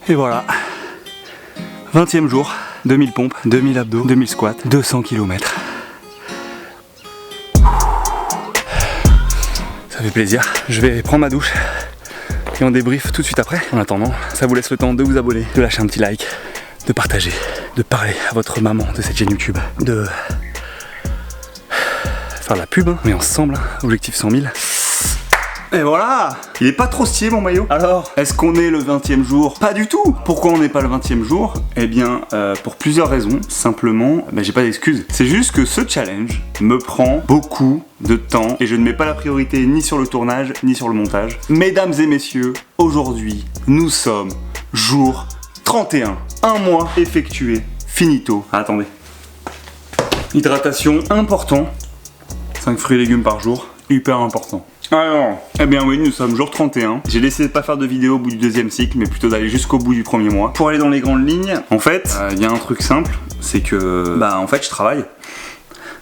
Et voilà, 20e jour, 2000 pompes, 2000 abdos, 2000 squats, 200 km. Ça fait plaisir. Je vais prendre ma douche et on débrief tout de suite après. En attendant, ça vous laisse le temps de vous abonner, de lâcher un petit like, de partager, de parler à votre maman de cette chaîne YouTube, de faire de la pub, hein. On est ensemble, hein. Objectif 100 000. Et voilà. Il est pas trop stylé mon maillot. Alors, est-ce qu'on est le 20e jour? Pas du tout. Pourquoi on n'est pas le 20e jour? Eh bien, pour plusieurs raisons. Simplement, j'ai pas d'excuses. C'est juste que ce challenge me prend beaucoup de temps et je ne mets pas la priorité ni sur le tournage ni sur le montage. Mesdames et messieurs, aujourd'hui, nous sommes jour 31. Un mois effectué. Finito. Ah, attendez. Hydratation important. 5 fruits et légumes par jour. Hyper important. Alors, eh bien oui, nous sommes jour 31. J'ai décidé de pas faire de vidéo au bout du deuxième cycle, mais plutôt d'aller jusqu'au bout du premier mois. Pour aller dans les grandes lignes, en fait, il y a un truc simple, c'est que, en fait, je travaille.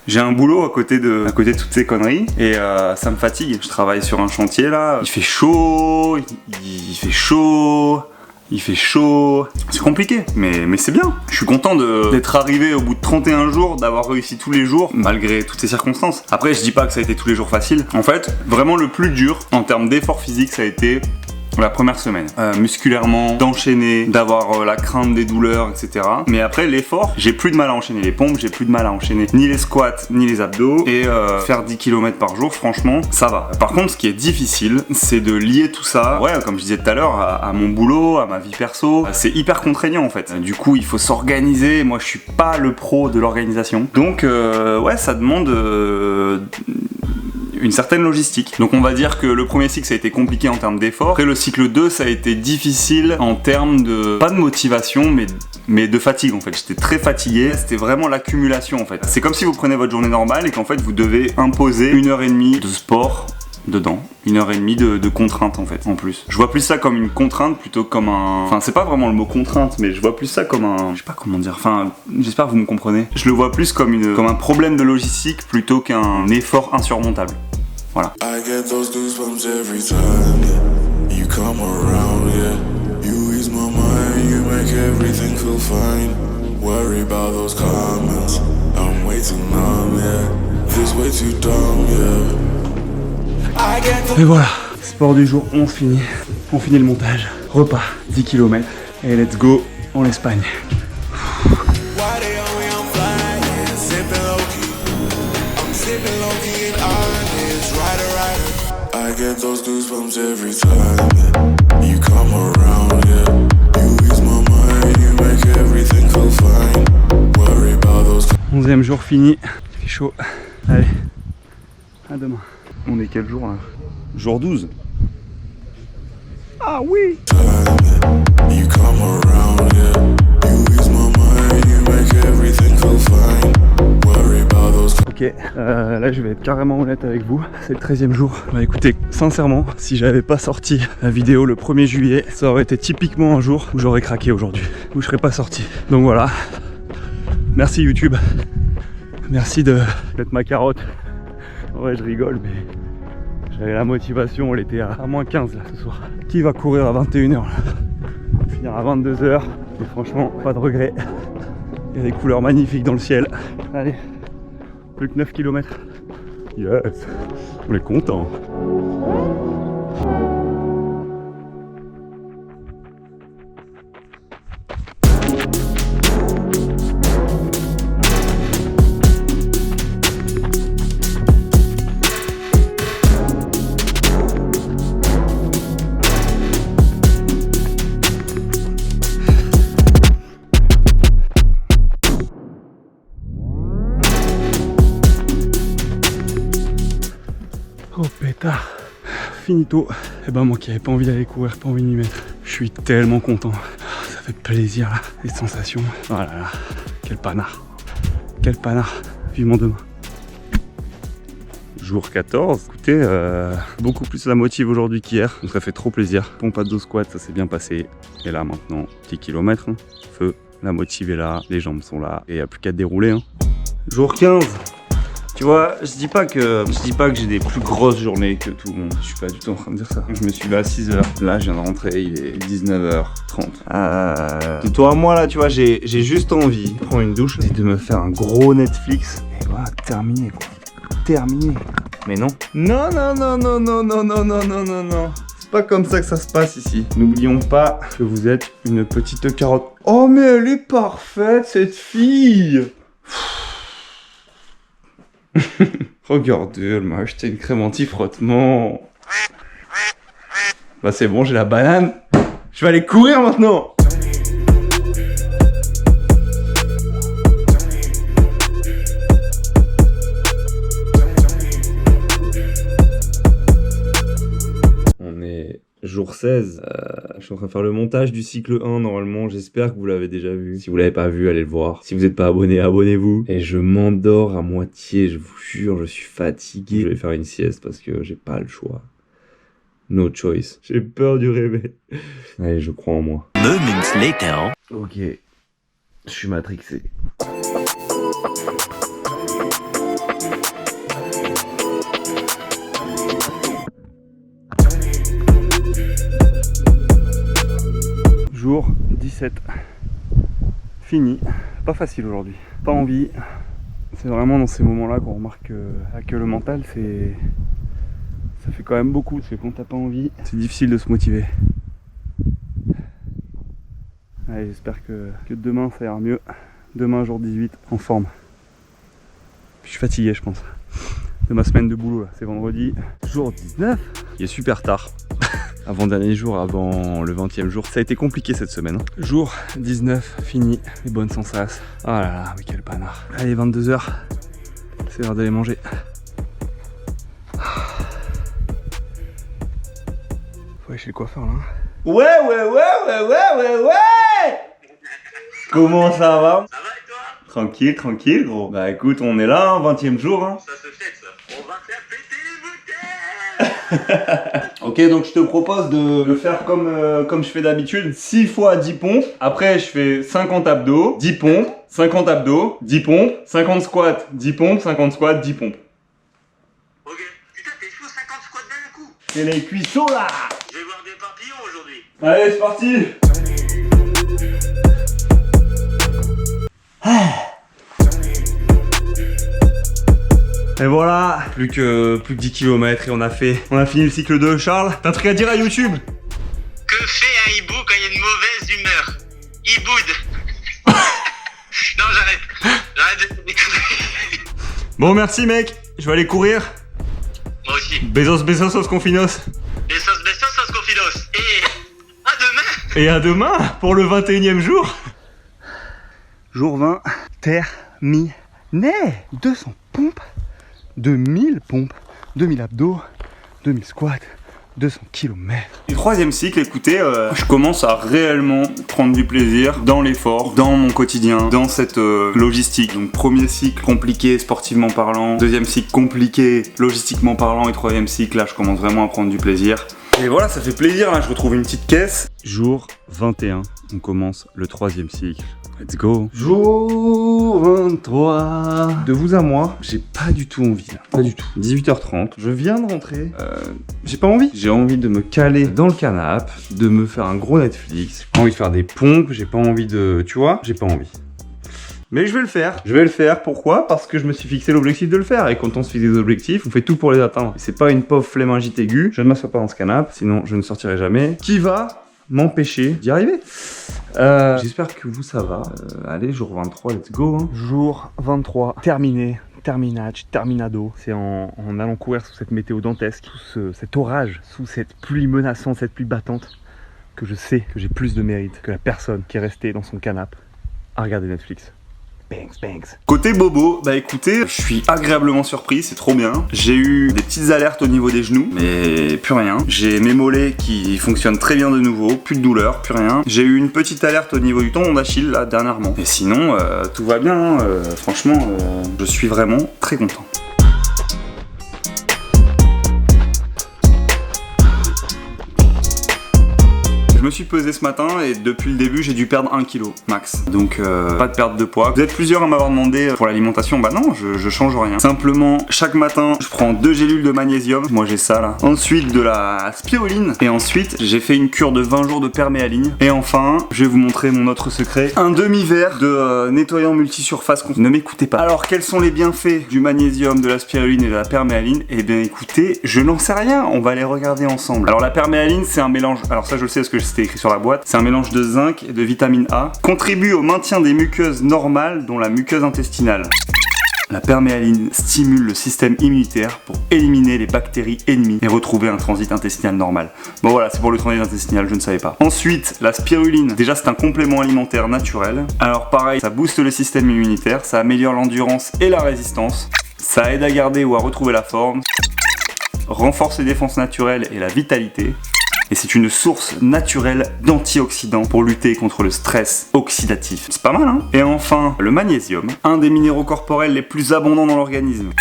J'ai un boulot à côté de toutes ces conneries et ça me fatigue. Je travaille sur un chantier là, il fait chaud, il fait chaud. Il fait chaud, c'est compliqué, mais c'est bien. Je suis content d'être arrivé au bout de 31 jours, d'avoir réussi tous les jours, malgré toutes ces circonstances. Après, je dis pas que ça a été tous les jours facile. En fait, vraiment le plus dur, en termes d'effort physique, ça a été la première semaine. Musculairement, d'enchaîner, d'avoir la crainte des douleurs, etc. Mais après, l'effort, j'ai plus de mal à enchaîner les pompes, j'ai plus de mal à enchaîner ni les squats, ni les abdos. Et faire 10 km par jour, franchement, ça va. Par contre, ce qui est difficile, c'est de lier tout ça, comme je disais tout à l'heure, à mon boulot, à ma vie perso. C'est hyper contraignant en fait. Du coup, il faut s'organiser. Moi, je suis pas le pro de l'organisation. Donc, ça demande une certaine logistique. Donc on va dire que le premier cycle ça a été compliqué en termes d'effort. Après le cycle 2 ça a été difficile en termes de, pas de motivation mais de fatigue en fait. J'étais très fatigué, c'était vraiment l'accumulation en fait. C'est comme si vous prenez votre journée normale et qu'en fait vous devez imposer 1h30 de sport dedans, 1h30 de contrainte en fait, en plus. Je vois plus ça comme une contrainte plutôt que comme un... Enfin, c'est pas vraiment le mot contrainte, mais je vois plus ça comme un... Je sais pas comment dire, enfin, j'espère que vous me comprenez. Je le vois plus comme un problème de logistique plutôt qu'un effort insurmontable. Voilà. I get those goosebumps every time you come around, yeah. You ease my mind, you make everything feel fine. Worry about those comments, I'm way too numb, yeah. This way too dumb, yeah. Et voilà, sport du jour, on finit le montage, repas, 10 km et let's go en Espagne. I get those goosebumps every time you come around, yeah. You ease my mind, you make everything feel fine. Worry about those... 11e jour fini, il fait chaud. Allez, à demain. On est quel jour là? Jour 12. Ah oui! You come around, yeah. You ease my mind, you make everything feel fine. Worry about those... Ok, là je vais être carrément honnête avec vous, c'est le 13e jour. Bah écoutez, sincèrement, si j'avais pas sorti la vidéo le 1er juillet, ça aurait été typiquement un jour où j'aurais craqué aujourd'hui, où je serais pas sorti. Donc voilà, merci YouTube, merci d'être ma carotte. Ouais, je rigole, mais j'avais la motivation, elle était à moins 15 là ce soir. Qui va courir à 21h là? Finir à 22h, et franchement, pas de regret. Il y a des couleurs magnifiques dans le ciel. Allez. Plus que 9 km. Yes, on est content. Oh pétard, finito. Et ben moi qui avais pas envie d'aller courir, pas envie de m'y mettre, je suis tellement content. Ça fait plaisir là, les sensations. Oh là là, quel panard. Quel panard, vivement demain. Jour 14, écoutez, beaucoup plus la motive aujourd'hui qu'hier, donc ça fait trop plaisir. Pompe à dos squat, ça s'est bien passé. Et là maintenant, 10 km, hein. Feu, la motive est là, les jambes sont là, et il n'y a plus qu'à dérouler. Hein. Jour 15. Tu vois, je dis pas que j'ai des plus grosses journées que tout le monde. Je suis pas du tout en train de dire ça. Je me suis levé à 6h. Là, je viens de rentrer, il est 19h30. De toi à moi, là, tu vois, j'ai juste envie de prendre une douche et de me faire un gros Netflix. Et voilà, terminé, quoi. Terminé. Mais non. Non. C'est pas comme ça que ça se passe ici. N'oublions pas que vous êtes une petite carotte. Oh, mais elle est parfaite, cette fille. Regardez, elle m'a acheté une crème anti-frottement. Bah c'est bon, j'ai la banane. Je vais aller courir maintenant. On est jour 16. Je suis en train de faire le montage du cycle 1 normalement. J'espère que vous l'avez déjà vu. Si vous l'avez pas vu, allez le voir. Si vous n'êtes pas abonné, abonnez-vous. Et je m'endors à moitié, je vous jure, je suis fatigué. Je vais faire une sieste parce que j'ai pas le choix. No choice. J'ai peur du réveil. Allez, je crois en moi. Moments later. Ok. Je suis matrixé. Jour 17. Fini. Pas facile aujourd'hui. Pas envie. C'est vraiment dans ces moments-là qu'on remarque que le mental, ça fait quand même beaucoup. Parce que quand t'as pas envie, c'est difficile de se motiver. Allez, j'espère que demain ça ira mieux. Demain, jour 18, en forme. Je suis fatigué, je pense, de ma semaine de boulot. C'est vendredi. Jour 19. Il est super tard. Avant-dernier jour, avant le 20e jour. Ça a été compliqué cette semaine. Jour 19, fini. Les bonnes sensas. Oh là là, mais quel panard. Allez, 22h. C'est l'heure d'aller manger. Faut aller chez le coiffeur là. Ouais. Comment ça va? Ça va et toi? Tranquille gros. Bah écoute, on est là, 20e jour. Hein. Ça se fait ça. On va faire péter les bouteilles. Ok, donc je te propose de le faire comme je fais d'habitude. 6 fois 10 pompes. Après, je fais 50 abdos, 10 pompes, 50 abdos, 10 pompes, 50 squats, 10 pompes, 50 squats, 10 pompes. Ok. Putain, t'es chaud 50 squats d'un coup. C'est les cuissons là. Je vais voir des papillons aujourd'hui. Allez, c'est parti. Et voilà, plus que 10 km et on a fini le cycle 2. Charles, t'as un truc à dire à YouTube? Que fait un hibou quand il y a une mauvaise humeur? Il boude. Non, j'arrête de déconner. Bon, merci mec, je vais aller courir. Moi aussi. Besos, os confinos. Besos, confidos. Et à demain. Et à demain pour le 21e jour. Jour 20, terminé. 200 pompes. 2000 pompes, 2000 abdos, 2000 squats, 200 km. Et 3e cycle, écoutez, je commence à réellement prendre du plaisir dans l'effort, dans mon quotidien, dans cette logistique. Donc 1er cycle compliqué sportivement parlant, 2e cycle compliqué logistiquement parlant et 3e cycle, là je commence vraiment à prendre du plaisir. Et voilà, ça fait plaisir, là je retrouve une petite caisse. Jour 21, on commence le 3e cycle. Let's go. Jour 23. De vous à moi, j'ai pas du tout envie là. Pas du tout. 18h30. Je viens de rentrer. J'ai pas envie. J'ai envie de me caler dans le canapé, de me faire un gros Netflix. J'ai pas envie de faire des pompes. J'ai pas envie de... Tu vois, j'ai pas envie. Mais je vais le faire. Je vais le faire. Pourquoi? Parce que je me suis fixé l'objectif de le faire. Et quand on se fixe des objectifs, on fait tout pour les atteindre. C'est pas une pauvre flémingite aiguë. Je ne m'assois pas dans ce canapé, sinon je ne sortirai jamais. Qui va m'empêcher d'y arriver? J'espère que vous ça va. Allez, jour 23, let's go. Hein. Jour 23, terminé. Terminado. C'est en allant courir sous cette météo dantesque, sous cet orage, sous cette pluie menaçante, cette pluie battante, que je sais que j'ai plus de mérite que la personne qui est restée dans son canapé à regarder Netflix. Banks. Côté bobo, bah écoutez, je suis agréablement surpris, c'est trop bien. J'ai eu des petites alertes au niveau des genoux, mais plus rien. J'ai mes mollets qui fonctionnent très bien de nouveau, plus de douleur, plus rien. J'ai eu une petite alerte au niveau du tendon d'Achille là dernièrement. Et sinon, tout va bien, franchement, je suis vraiment très content. Je me suis pesé ce matin et depuis le début j'ai dû perdre 1 kg max. Donc pas de perte de poids. Vous êtes plusieurs à m'avoir demandé pour l'alimentation. Bah non, je change rien. Simplement chaque matin je prends 2 gélules de magnésium. Moi j'ai ça là. Ensuite de la spiruline. Et ensuite j'ai fait une cure de 20 jours de perméaline. Et enfin je vais vous montrer mon autre secret. Un demi-verre de nettoyant multisurface. Ne m'écoutez pas. Alors quels sont les bienfaits du magnésium, de la spiruline et de la perméaline? Eh bien écoutez, je n'en sais rien. On va les regarder ensemble. Alors la perméaline c'est un mélange. Alors ça je le sais parce que c'était écrit sur la boîte. C'est un mélange de zinc et de vitamine A. Contribue au maintien des muqueuses normales dont la muqueuse intestinale. La perméaline stimule le système immunitaire pour éliminer les bactéries ennemies et retrouver un transit intestinal normal. Bon voilà, c'est pour le transit intestinal, je ne savais pas. Ensuite, la spiruline. Déjà, c'est un complément alimentaire naturel. Alors pareil, ça booste le système immunitaire, ça améliore l'endurance et la résistance. Ça aide à garder ou à retrouver la forme. Renforce les défenses naturelles et la vitalité. Et c'est une source naturelle d'antioxydants pour lutter contre le stress oxydatif. C'est pas mal, hein? Et enfin, le magnésium, un des minéraux corporels les plus abondants dans l'organisme.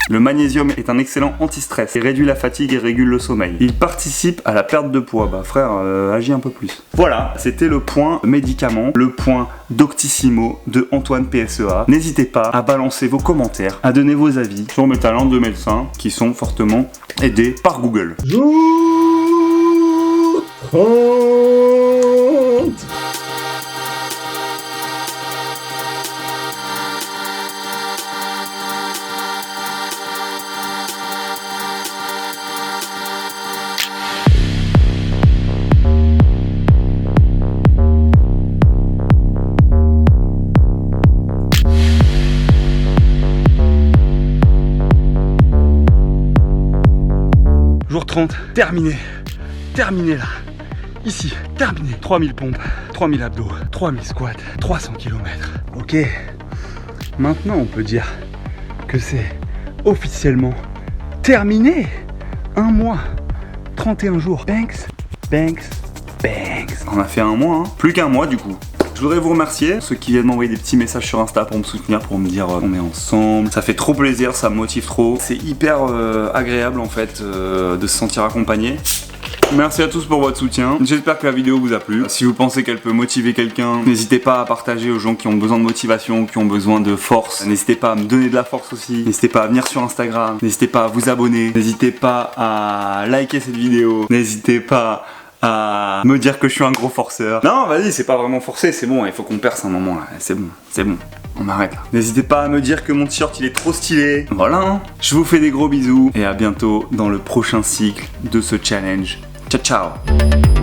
Le magnésium est un excellent anti-stress. Il réduit la fatigue et régule le sommeil. Il participe à la perte de poids. Bah frère, agis un peu plus. Voilà, c'était le point médicament, le point Doctissimo de Antoine PSEA. N'hésitez pas à balancer vos commentaires, à donner vos avis sur mes talents de médecin qui sont fortement aidés par Google. Jour 30, terminé là, ici, terminé. 3000 pompes, 3000 abdos, 3000 squats, 300 km. Ok, maintenant on peut dire que c'est officiellement terminé. 1 mois, 31 jours, banks. On a fait 1 mois, hein. Plus qu'1 mois du coup. Je voudrais vous remercier, ceux qui viennent m'envoyer des petits messages sur Insta pour me soutenir, pour me dire on est ensemble. Ça fait trop plaisir, ça me motive trop. C'est hyper agréable en fait de se sentir accompagné. Merci à tous pour votre soutien. J'espère que la vidéo vous a plu. Si vous pensez qu'elle peut motiver quelqu'un, n'hésitez pas à partager aux gens qui ont besoin de motivation, qui ont besoin de force. N'hésitez pas à me donner de la force aussi. N'hésitez pas à venir sur Instagram. N'hésitez pas à vous abonner. N'hésitez pas à liker cette vidéo. N'hésitez pas à me dire que je suis un gros forceur. Non, vas-y, c'est pas vraiment forcé, c'est bon, il faut qu'on perce un moment là. C'est bon. On arrête là. N'hésitez pas à me dire que mon t-shirt il est trop stylé. Voilà, hein. Je vous fais des gros bisous et à bientôt dans le prochain cycle de ce challenge. Ciao, ciao.